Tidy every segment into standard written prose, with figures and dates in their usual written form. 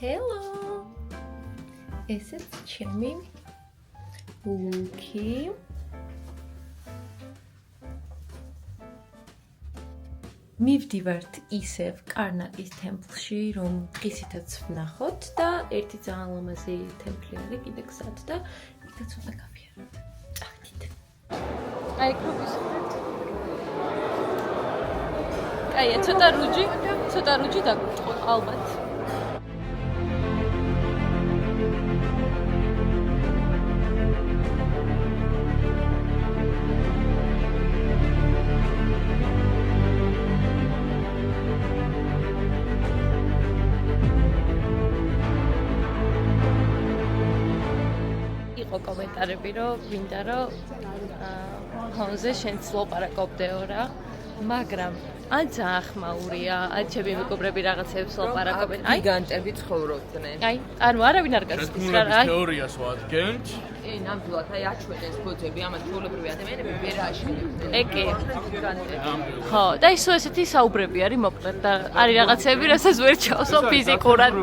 Hello. ესეც ჩემი ლუკი. მივდივართ ისევ კარნაკის თემპლში, რომ დღისითაც ვნახოთ და ერთი ძალიან ლამაზი თემპლი არის კიდე გზად და იქ ცოტა გავიაროთ. წავიდით. აი კრუპის აი ცოტა რუჯი დაგვიწყო ალბათ. იყო კომენტარები, რომ მინდა რომ ფონზე შენც ლოპარაკობდეო რა, მაგრამ ან ძალიან ხმაურია, ან ჩემი მეგობრები რაღაცებს ლოპარაკობენ. აი, გიგანტები ცხოვრობდნენ. აი, ანუ არავინ არ გასწის რა. აი, თეორიას ვადგენთ. ნამდვილად, აი აჩვენეს ბოძები, ამათ ჩვეულებრივი ადამიანები ვერ აშენებდნენ. ეკე. გიგანტები. ხო, და ისო ესეთი საუბრები არის მოკლედ და არის რაღაცები, რასაც ვერ ჩავსო ფიზიკურად.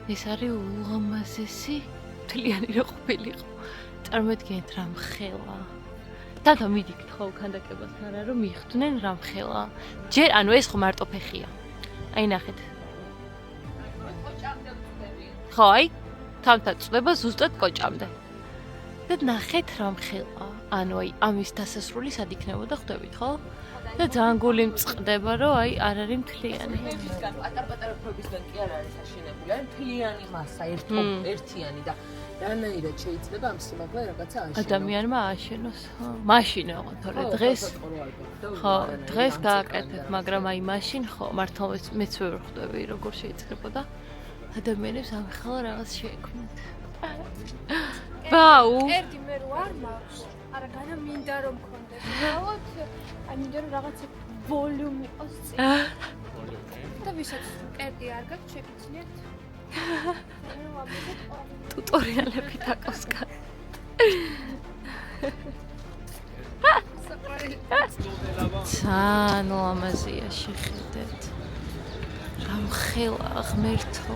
ეს არის ულამაზესი მთლიანი რო ყოფილიყო. წარმოიდგინეთ რა მხელა. თათა მიდიქთ ხო ქანდაკებასთან რა რომ მიხვდნენ რა მხელა. ჯერ ანუ ეს ხო მარტო ფეხია. აი ნახეთ. ხო აი თამთა წდება ზუსტად კოჭამდე. და ნახეთ რა მხელა. ანუ აი ამის დასასრული სად იქნებოდა ხვდებით ხო? და ძალიან გული მწყდება რომ აი არ არის მთლიანი. ფებისგან პატარ-პატარა ფებისგან კი არ არის აშენებული, არის მთლიანი მასა, ერთიანი და რანაირად შეიძლება ამ სიმაღლე რაღაცა აშენოს. ადამიანმა ააშენოს, ხო. მაშინ იყო, თორე დღეს ხო, დღეს გააკეთეთ, მაგრამ აი მაშინ ხო, მართლა მეც ვერ ხვდები როგორ შეიძლებოდა ადამიანებს ამხელა რაღაც შეექმნათ. ბაუ. ერთი მე რო არ მაქვს. არა, განა მინდა რომ მქონდეს. რავოთ, აი მინდა რომ რაღაცა ვოლიუმი იყოს წინ. და ვისაც კერდი არ გაქვს, შეგიძლიათ. ტუტორიალები დაკოსკა. ძალიან ლამაზია შეხედეთ. რა მხელა ღმერთო.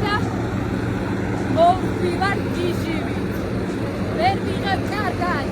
და მოვდივარ გიჟივი. ვერ ვიღებ კარგად.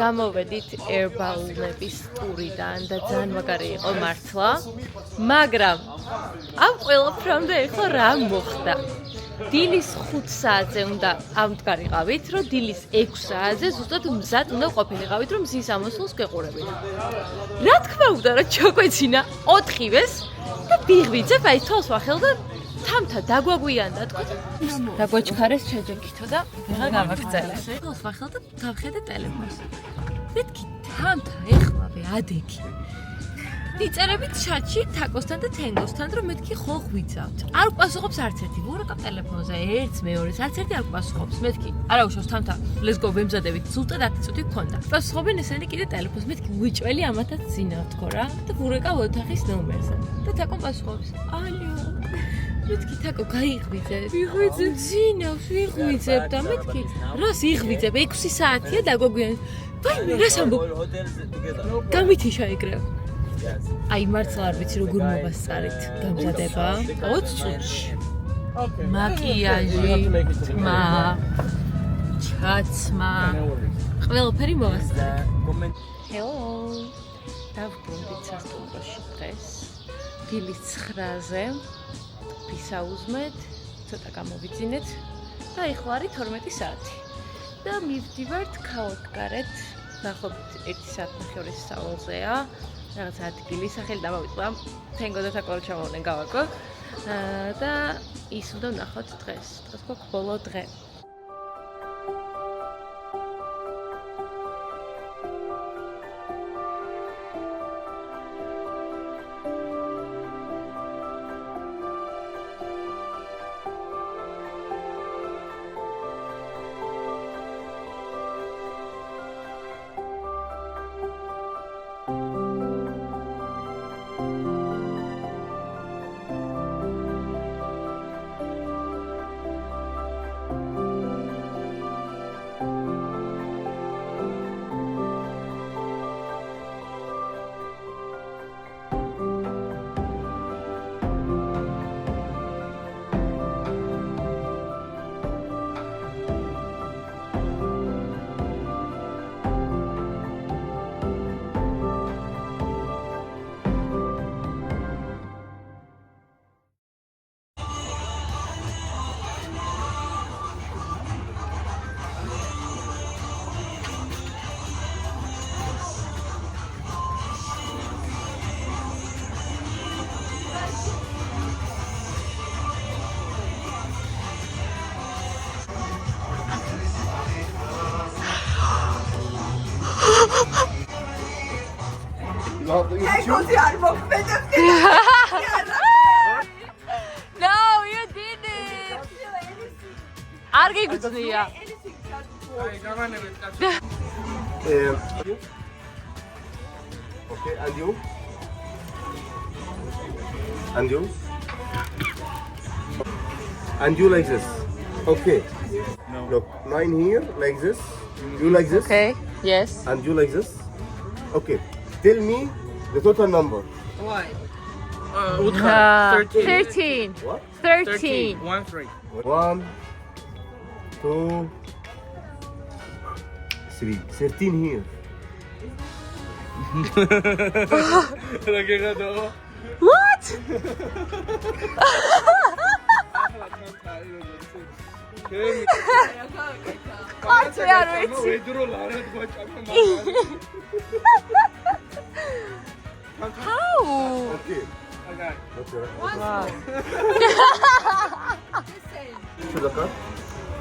გამოვედით ერბალუნების ტურიდან და ძალიან მაგარი იყო მართლა, მაგრამ ამ ყველაფრამდე ახლა რა მოხდა? დილის 5 საათზე უნდა ამდგარიყავით, რომ დილის 6 საათზე ზუსტად მზად უნდა ყოფილიყავით, რომ მზის ამოსვლას გეყურებით. რა თქმა უნდა, რა ჩაგვეცინა 4-ივეს და ვიღვიძებ, აი თავს ვახელ და თამთა დაგვაგვიანდა თქო და დაგვაჩქარეს ჩაჯექითო და ვეღარ გამაგრძელეს. თავს ვახელ და დავხედე ტელეფონს. მეთქი თამთა ეხლავე ადექი. იწერებით ჩატში თაკოსთან და თენგოსთან რომ მეთქი ხო ღვიძავთ. არ პასუხობს არც ერთი ვურაკავ ტელეფონზე, ერთ მეორეს არც ერთი არ პასუხობს. მეთქი არა უშავს თამთა, let's go ვემზადებით. ზუსტად 10 წუთი გქონდა. პასუხობენ ესენი კიდე ტელეფონს. მეთქი ვიჭველი ამათაც ძინავ თქო რა და ვურაკავ ოთახის ნომერზე. და თაკო პასუხობს. ალო მეთქი თაკო გაიღვიძებ. ვიღვიძებ ძინავს, ვიღვიძებ და მეთქი რას იღვიძებ? 6 საათია დაგვაგვიან. ვაიმე რას ამბობ? გამითიშა ეგრევე. აი მართლა არ ვიცი როგორ მოვასწარეთ გამზადება 20 წუთში. მაკიაჟი, თმა, ჩაცმა, ყველაფერი მოვასწარეთ. Hello. დავბრუნდით სასტუმროში დღეს. დილის 9-ზე ვისაუზმეთ, ცოტა გამოვიძინეთ და ეხლა არის 12 საათი. და მივდივართ ქალაქგარეთ, ნახოთ 1 საათი სავალზეა. რაღაც ადგილი სახელი დამოვიწყდა. თენგო და თაკო ჩამოვდნენ გავაკო. და ის უნდა ვნახოთ დღეს. დღეს გვაქვს ბოლო დღე. No, you didn't. არ გიგრძნია. Okay, and you? And you? And you like this? Okay. No. Look, 9 here, like this. You like this? Okay. Yes. And you like this? Okay. Tell me the total number. Why? 13. What? 13. 1 3. 1, 2, 3. 13 here. What? Კაცი არ ვიცი. How? Okay. Okay. Okay. Wow. Show the card.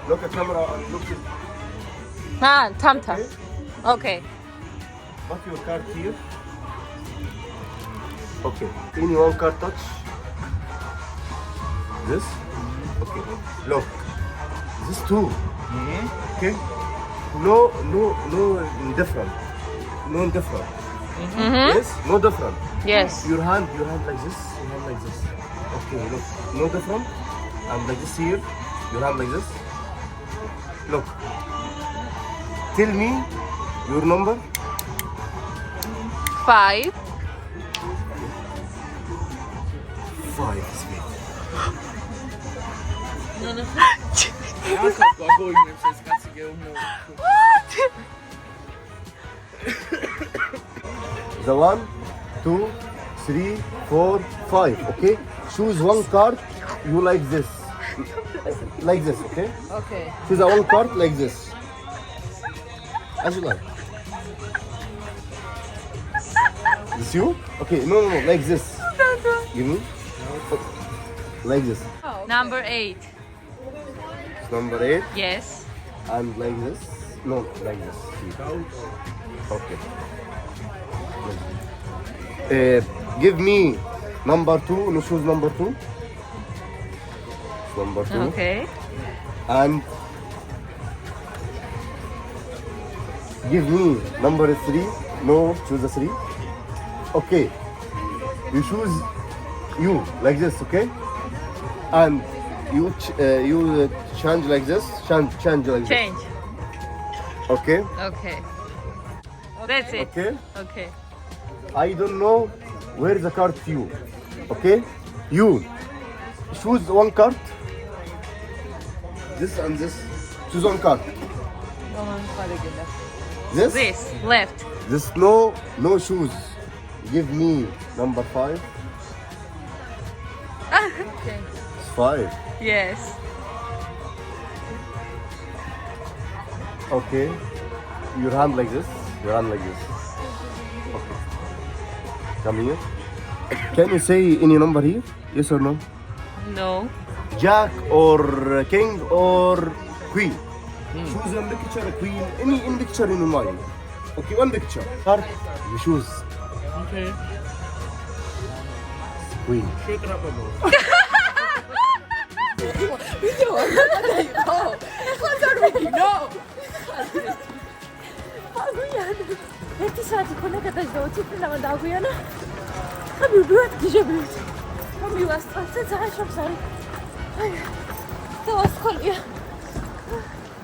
Look at camera and look at Tamta. Okay. put your card here. Okay. Any one card touch. This. Okay. Look. This two. Okay. No different. No different. Yes. No different. Yes. Your hand like this. Your hand like this. Okay. Look. No different. And like this here. Your hand like this. Look. Tell me your number. 5. 5. Sweet. The 1, 2, 3, 4, 5. Okay. Choose one card. You like this. Like this. Okay. Okay. Choose a one card like this. As you like. This you? Okay. No. Like this. Give me. Like this. Number 8. Number 8. Yes. And like this. No, like this. Okay. Give me number 2. No, choose number 2. Number 2. Okay. And give me number 3. No, choose the 3. Okay. You choose you like this, okay? And you change like this. Change like this. Change. Okay. Okay. That's it. Okay. Okay. I don't know where the card you. Okay. You choose one card. This and this. Choose one card. This. This left. This no shoes. Give me number 5. It's 5. Yes. Okay. Your hand like this. Your hand like this. Okay. Come here. Can you say any number here? Yes or no? No. Jack or king or queen. Choose one picture, queen. Any picture in your mind. Okay, one picture. Card. You choose Okay. queen. Shoot it up a bit. ერთი საათი ქონა გადაჭდა 20 წელიწად დაგვიანა. ხა მიუბრუნდით გიჟებლებთ. ხა მივასწრაფეთ ძალიან შობს არის. აი. და ვასქოლია.